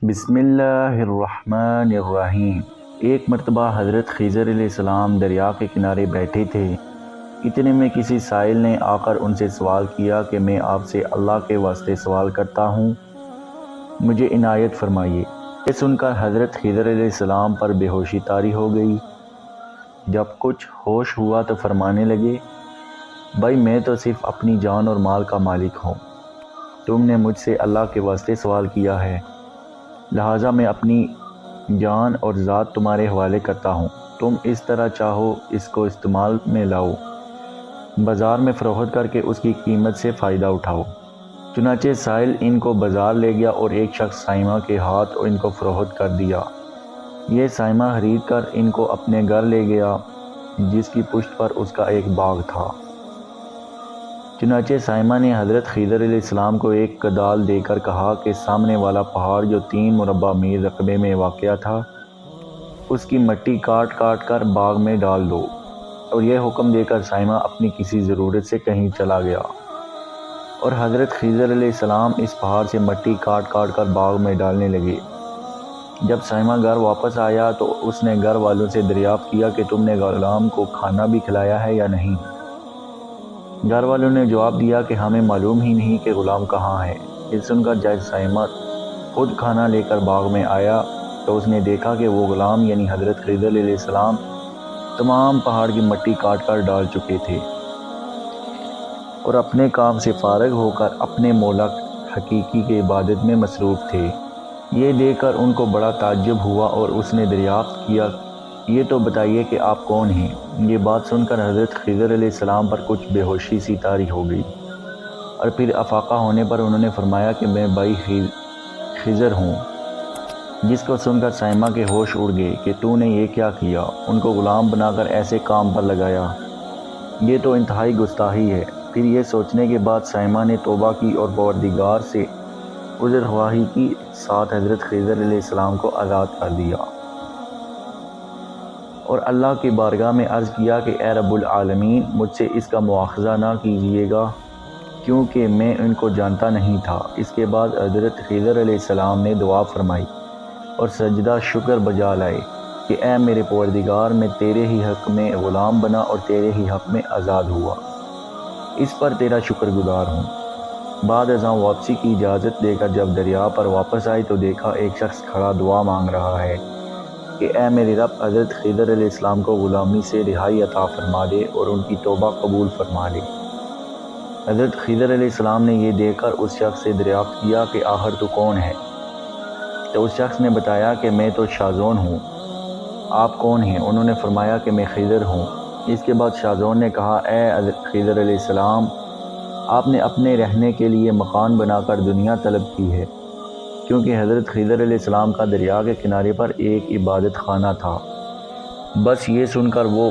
بسم اللہ الرحمن الرحیم۔ ایک مرتبہ حضرت خضر علیہ السلام دریا کے کنارے بیٹھے تھے۔ اتنے میں کسی سائل نے آ کر ان سے سوال کیا کہ میں آپ سے اللہ کے واسطے سوال کرتا ہوں، مجھے عنایت فرمائیے۔ یہ سن کر حضرت خضر علیہ السلام پر بے ہوشی طاری ہو گئی۔ جب کچھ ہوش ہوا تو فرمانے لگے، بھائی میں تو صرف اپنی جان اور مال کا مالک ہوں، تم نے مجھ سے اللہ کے واسطے سوال کیا ہے، لہٰذا میں اپنی جان اور ذات تمہارے حوالے کرتا ہوں، تم اس طرح چاہو اس کو استعمال میں لاؤ، بازار میں فروخت کر کے اس کی قیمت سے فائدہ اٹھاؤ۔ چنانچہ سائل ان کو بازار لے گیا اور ایک شخص سائمہ کے ہاتھ ان کو فروخت کر دیا۔ یہ سائمہ خرید کر ان کو اپنے گھر لے گیا، جس کی پشت پر اس کا ایک باغ تھا۔ چنانچہ سائمہ نے حضرت خضر علیہ السلام کو ایک کدال دے کر کہا کہ سامنے والا پہاڑ جو 3 مربع میل رقبے میں واقع تھا، اس کی مٹی کاٹ کاٹ کر باغ میں ڈال دو، اور یہ حکم دے کر سائمہ اپنی کسی ضرورت سے کہیں چلا گیا، اور حضرت خضر علیہ السلام اس پہاڑ سے مٹی کاٹ کاٹ کر باغ میں ڈالنے لگے۔ جب سائمہ گھر واپس آیا تو اس نے گھر والوں سے دریافت کیا کہ تم نے غلام کو کھانا بھی کھلایا ہے یا نہیں؟ گھر والوں نے جواب دیا کہ ہمیں معلوم ہی نہیں کہ غلام کہاں ہے۔ یہ سن کر جب سائمہ خود کھانا لے کر باغ میں آیا تو اس نے دیکھا کہ وہ غلام یعنی حضرت خضر علیہ السلام تمام پہاڑ کی مٹی کاٹ کر ڈال چکے تھے اور اپنے کام سے فارغ ہو کر اپنے مولا حقیقی کی عبادت میں مصروف تھے۔ یہ دیکھ کر ان کو بڑا تعجب ہوا اور اس نے دریافت کیا، یہ تو بتائیے کہ آپ کون ہیں؟ یہ بات سن کر حضرت خضر علیہ السلام پر کچھ بے ہوشی سی طاری ہو گئی، اور پھر افاقہ ہونے پر انہوں نے فرمایا کہ میں بھائی خضر ہوں، جس کو سن کر سائمہ کے ہوش اڑ گئے کہ تو نے یہ کیا کیا، ان کو غلام بنا کر ایسے کام پر لگایا، یہ تو انتہائی گستاخی ہے۔ پھر یہ سوچنے کے بعد سائمہ نے توبہ کی اور پروردگار سے عذر خواہی کی، ساتھ حضرت خضر علیہ السلام کو آزاد کر دیا اور اللہ کی بارگاہ میں عرض کیا کہ اے رب العالمین، مجھ سے اس کا مواخذہ نہ کیجیے گا، کیونکہ میں ان کو جانتا نہیں تھا۔ اس کے بعد حضرت خضر علیہ السلام نے دعا فرمائی اور سجدہ شکر بجا لائے کہ اے میرے پروردگار، میں تیرے ہی حق میں غلام بنا اور تیرے ہی حق میں آزاد ہوا، اس پر تیرا شکر گزار ہوں۔ بعد ازاں واپسی کی اجازت دے کر جب دریا پر واپس آئی تو دیکھا ایک شخص کھڑا دعا مانگ رہا ہے کہ اے میرے رب، حضرت خضر علیہ السلام کو غلامی سے رہائی عطا فرما دے اور ان کی توبہ قبول فرما لے۔ حضرت خضر علیہ السلام نے یہ دیکھ کر اس شخص سے دریافت کیا کہ آخر تو کون ہے؟ تو اس شخص نے بتایا کہ میں تو شازون ہوں، آپ کون ہیں؟ انہوں نے فرمایا کہ میں خضر ہوں۔ اس کے بعد شازون نے کہا، اے خضر علیہ السلام، آپ نے اپنے رہنے کے لیے مکان بنا کر دنیا طلب کی ہے، کیونکہ حضرت خضر علیہ السلام کا دریا کے کنارے پر ایک عبادت خانہ تھا۔ بس یہ سن کر وہ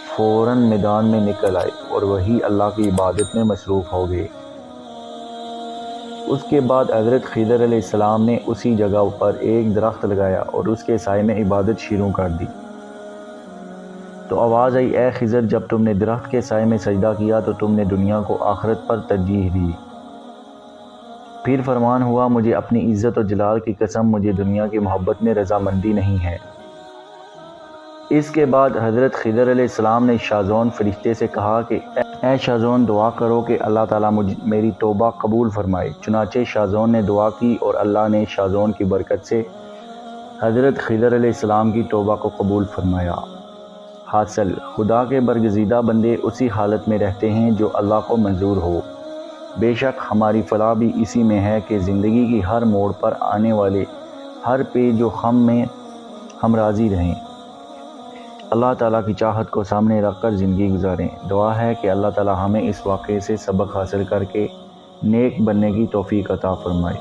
فوراً میدان میں نکل آئے اور وہی اللہ کی عبادت میں مصروف ہو گئے۔ اس کے بعد حضرت خضر علیہ السلام نے اسی جگہ پر ایک درخت لگایا اور اس کے سائے میں عبادت شروع کر دی۔ تو آواز آئی، اے خضر، جب تم نے درخت کے سائے میں سجدہ کیا تو تم نے دنیا کو آخرت پر ترجیح دی۔ پھر فرمان ہوا، مجھے اپنی عزت و جلال کی قسم، مجھے دنیا کی محبت میں رضامندی نہیں ہے۔ اس کے بعد حضرت خضر علیہ السلام نے شازون فرشتے سے کہا کہ اے شازون، دعا کرو کہ اللہ تعالیٰ میری توبہ قبول فرمائے۔ چنانچہ شازون نے دعا کی اور اللہ نے شازون کی برکت سے حضرت خضر علیہ السلام کی توبہ کو قبول فرمایا۔ حاصل، خدا کے برگزیدہ بندے اسی حالت میں رہتے ہیں جو اللہ کو منظور ہو۔ بے شک ہماری فلاح بھی اسی میں ہے کہ زندگی کی ہر موڑ پر آنے والے ہر پیچ و خم میں ہم راضی رہیں، اللہ تعالیٰ کی چاہت کو سامنے رکھ کر زندگی گزاریں۔ دعا ہے کہ اللہ تعالیٰ ہمیں اس واقعے سے سبق حاصل کر کے نیک بننے کی توفیق عطا فرمائے۔